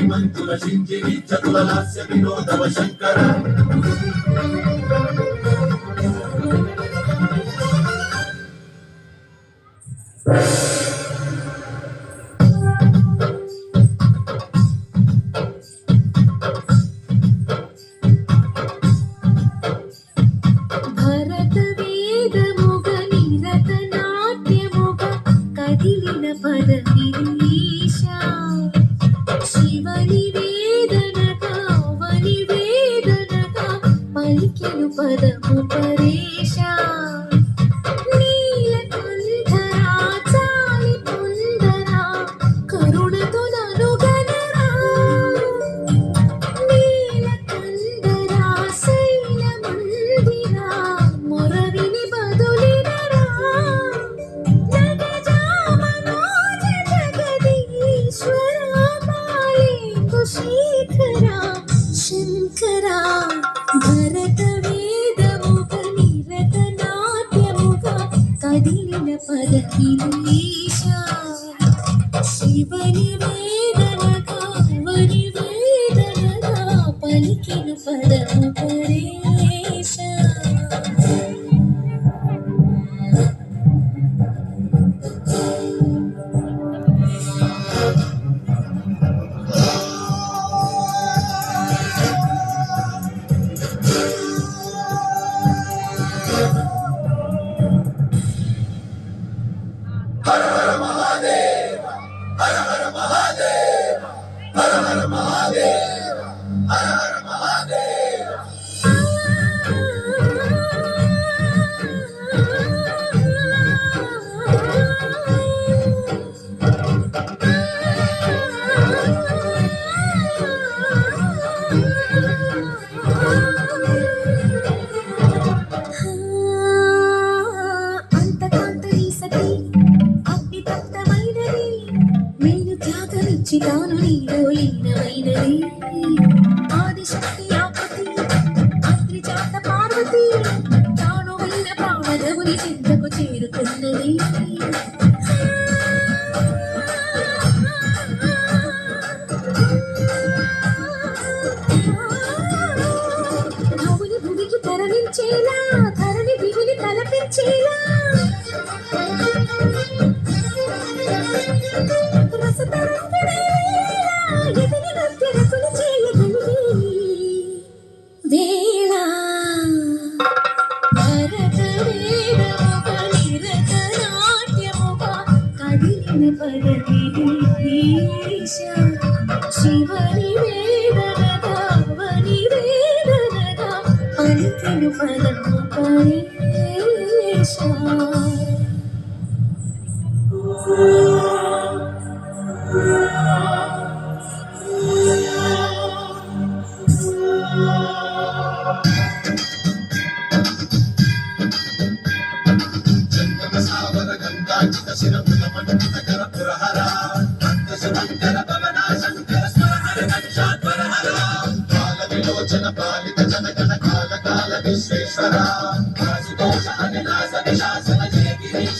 మంచుల సింజిని చతుల లాస్య వినోదవ శంకర భరత వేదముగ నిరత నాట్యముగ కదిలిన పద గిరీశా శివని వేదనగా వని వేదనగా పలికెను పదము పరేశా నీలకంఠరా చాలి పొందరా కరుణతో ననుగనరా నీలకంఠరా శైల మందిరా మొరవిని బదులినరా నగజామనోజ జగదీశ్వరా శేఖరా శంకరా భరత వేదముగ నిరత నాట్యముగ కదిలిన పద గిరీశా శివని వేదనగా వని వేదనగా పలికిన పదము పరేశా తాను నీలో లీనమైనది ఆదిశక్తి ఆపతి అత్రిజాత పార్వతి తాను అయిన ప్రాణదవుని చింతకు చేరుతున్నది భువిని భువికి తరలించేలా ధరణి దివిని తలపించేలా శివని వేదనగా వని వేదనగా పలికెను పదము పరేశా పాలిత జనగణ కాల కాల విశ్వేశ్వర శాసన జయ గిరీశ